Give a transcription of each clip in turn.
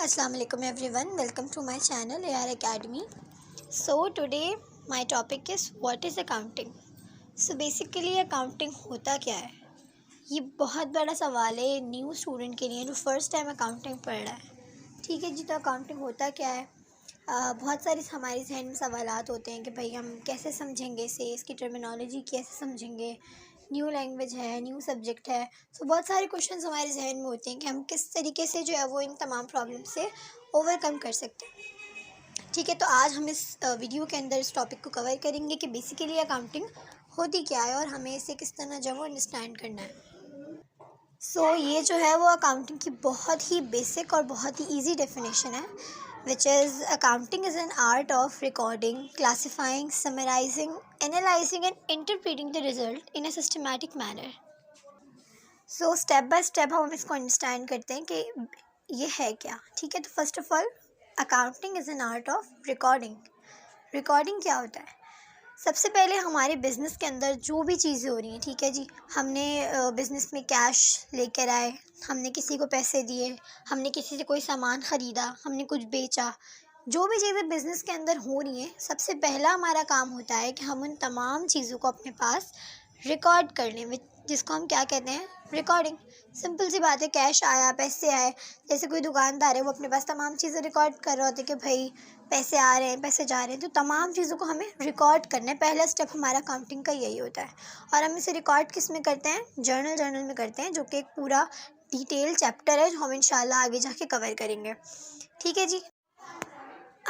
Assalamu alaikum everyone, welcome to my channel AR Academy. So today my topic is what is accounting. So basically accounting होता क्या है, ये बहुत बड़ा सवाल है न्यू स्टूडेंट के लिए जो फर्स्ट टाइम अकाउंटिंग पढ़ रहा है। ठीक है जी, तो अकाउंटिंग होता क्या है। बहुत सारे हमारे जहन में सवालात होते हैं कि भाई हम कैसे समझेंगे इसे, इसकी टर्मिनोलॉजी कैसे समझेंगे, न्यू लैंग्वेज है, न्यू सब्जेक्ट है। सो बहुत सारे क्वेश्चंस हमारे जहन में होते हैं कि हम किस तरीके से जो है वो इन तमाम प्रॉब्लम से ओवरकम कर सकते हैं। ठीक है, तो आज हम इस वीडियो के अंदर इस टॉपिक को कवर करेंगे कि बेसिकली अकाउंटिंग होती क्या है और हमें इसे किस तरह जो है वो अंडरस्टैंड करना है। ये जो है वो अकाउंटिंग की बहुत ही बेसिक और बहुत ही ईजी डेफिनेशन है, which is accounting is an art of recording, classifying, summarizing, analyzing and interpreting the result in a systematic manner. Step by step हम इसको अंडरस्टैंड करते हैं कि ये है क्या। ठीक है, तो first of all accounting is an art of recording. Recording क्या होता है? सबसे पहले हमारे बिज़नेस के अंदर जो भी चीज़ें हो रही हैं, ठीक है जी, हमने बिज़नेस में कैश लेकर आए, हमने किसी को पैसे दिए, हमने किसी से कोई सामान ख़रीदा, हमने कुछ बेचा, जो भी चीज़ें बिज़नेस के अंदर हो रही हैं, सबसे पहला हमारा काम होता है कि हम उन तमाम चीज़ों को अपने पास रिकॉर्ड कर लें, जिसको हम क्या कहते हैं, रिकॉर्डिंग। सिंपल सी बात है, कैश आया, पैसे आए, जैसे कोई दुकानदार है वो अपने पास तमाम चीज़ें रिकॉर्ड कर रहा होता है कि भाई पैसे आ रहे हैं, पैसे जा रहे हैं, तो तमाम चीज़ों को हमें रिकॉर्ड करना है। पहला स्टेप हमारा अकाउंटिंग का यही होता है। और हम इसे रिकॉर्ड किस में करते हैं? जर्नल में करते हैं, जो कि एक पूरा डिटेल चैप्टर है जो हम इंशाल्लाह आगे जाके कवर करेंगे। ठीक है जी,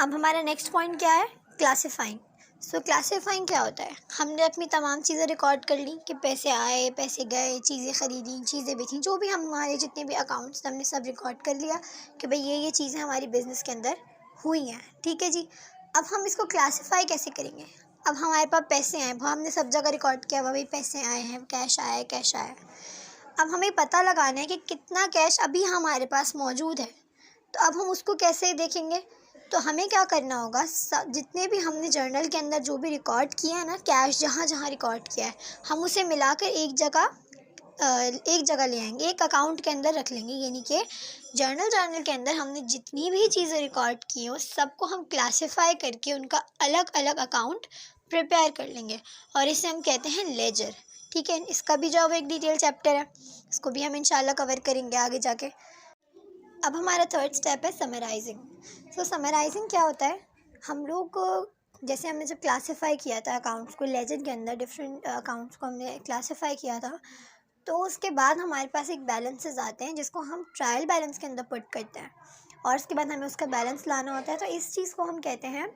अब हमारा नेक्स्ट पॉइंट क्या है? क्लासीफाइंग। क्लासीफाइंग क्या होता है? हमने अपनी तमाम चीज़ें रिकॉर्ड कर ली कि पैसे आए, पैसे गए, चीज़ें ख़रीदी, चीज़ें बेची, जो भी हमारे जितने भी अकाउंट्स हमने सब रिकॉर्ड कर लिया कि भाई ये चीज़ें हमारी बिज़नेस के अंदर हुई हैं। ठीक है जी, अब हम इसको क्लासीफाई कैसे करेंगे? अब हमारे पास पैसे आए, हमने सब जगह रिकॉर्ड किया, भाई पैसे आए हैं, कैश आया है, कैश आया है। अब हमें पता लगाना है कि कितना कैश अभी हमारे पास मौजूद है। तो अब हम उसको कैसे देखेंगे? तो हमें क्या करना होगा, जितने भी हमने जर्नल के अंदर जो भी रिकॉर्ड किया है ना, कैश जहाँ जहाँ रिकॉर्ड किया है, हम उसे मिलाकर एक जगह ले आएंगे, एक अकाउंट के अंदर रख लेंगे। यानी कि जर्नल के अंदर हमने जितनी भी चीज़ें रिकॉर्ड की हैं उस सबको हम क्लासीफाई करके उनका अलग अलग अकाउंट प्रिपेयर कर लेंगे और इसे हम कहते हैं लेजर। ठीक है, इसका भी जो एक डिटेल चैप्टर है, इसको भी हम इंशाल्लाह कवर करेंगे आगे जाके। अब हमारा थर्ड स्टेप है समराइजिंग। समराइजिंग क्या होता है? हम लोग जैसे हमने जब क्लासीफाई किया था अकाउंट्स को, लेजर के अंदर डिफरेंट अकाउंट्स को हमने क्लासीफाई किया था, तो उसके बाद हमारे पास एक बैलेंसेस आते हैं जिसको हम ट्रायल बैलेंस के अंदर पुट करते हैं और उसके बाद हमें उसका बैलेंस लाना होता है। तो इस चीज़ को हम कहते हैं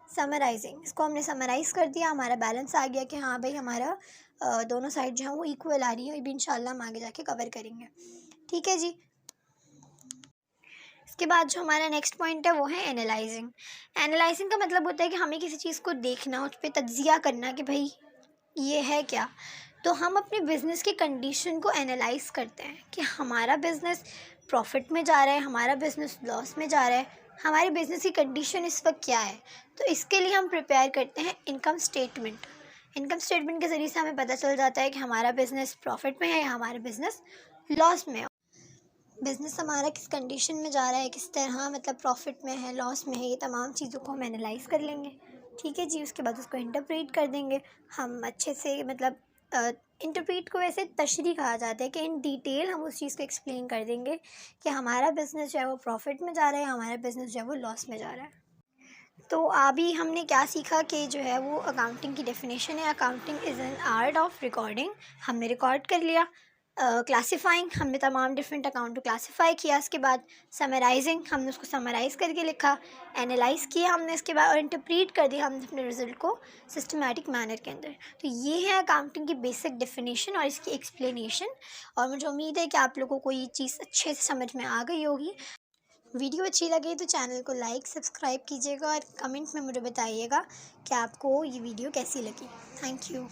समराइजिंग। इसको हमने समराइज़ कर दिया, हमारा बैलेंस आ गया कि हाँ भाई हमारा दोनों साइड जो है वो इक्वल आ रही है। ये भी इंशाल्लाह हम आगे जाके कवर करेंगे। ठीक है जी, इसके बाद जो हमारा नेक्स्ट पॉइंट है वो है एनालाइजिंग। एनालाइजिंग का मतलब होता है कि हमें किसी चीज़ को देखना, उस पर तज्जिया करना कि भाई ये है क्या। तो हम अपने बिज़नेस की कंडीशन को एनालाइज करते हैं कि हमारा बिज़नेस प्रॉफिट में जा रहा है, हमारा बिज़नेस लॉस में जा रहा है, हमारी बिज़नेस की कंडीशन इस वक्त क्या है। तो इसके लिए हम प्रिपेयर करते हैं इनकम स्टेटमेंट। इनकम स्टेटमेंट के ज़रिए से हमें पता चल जाता है कि हमारा बिज़नेस प्रॉफिट में है या हमारा बिज़नेस लॉस में है। बिज़नेस हमारा किस कंडीशन में जा रहा है, किस तरह, मतलब प्रॉफिट में है, लॉस में है, ये तमाम चीज़ों को हम एनालाइज़ कर लेंगे। ठीक है जी, उसके बाद उसको इंटरप्रेट कर देंगे हम अच्छे से, मतलब इंटरप्रेट को वैसे तशरीह कहा जाता है कि इन डिटेल हम उस चीज़ को एक्सप्लेन कर देंगे कि हमारा बिज़नेस जो है वो प्रॉफिट में जा रहा है, हमारा बिज़नेस जो है वो लॉस में जा रहा है। तो अभी हमने क्या सीखा कि जो है वो अकाउंटिंग की डेफिनेशन है, accounting is an art of recording. हमने रिकॉर्ड कर लिया। क्लासीफाइंग, हमने तमाम डिफरेंट अकाउंट को क्लासीफाई किया। इसके बाद समराइजिंग, हमने उसको समराइज़ करके लिखा। एनालाइज़ किया हमने इसके बाद, और इंटरप्रीट कर दिया हमने अपने रिज़ल्ट को सिस्टमेटिक मैनर के अंदर। तो ये है अकाउंटिंग की बेसिक डेफिनेशन और इसकी एक्सप्लेनेशन। और मुझे उम्मीद है कि आप लोगों को ये चीज़ अच्छे से समझ में आ गई होगी। वीडियो अच्छी लगे तो चैनल को लाइक सब्सक्राइब कीजिएगा और कमेंट में मुझे बताइएगा कि आपको ये वीडियो कैसी लगी। Thank you.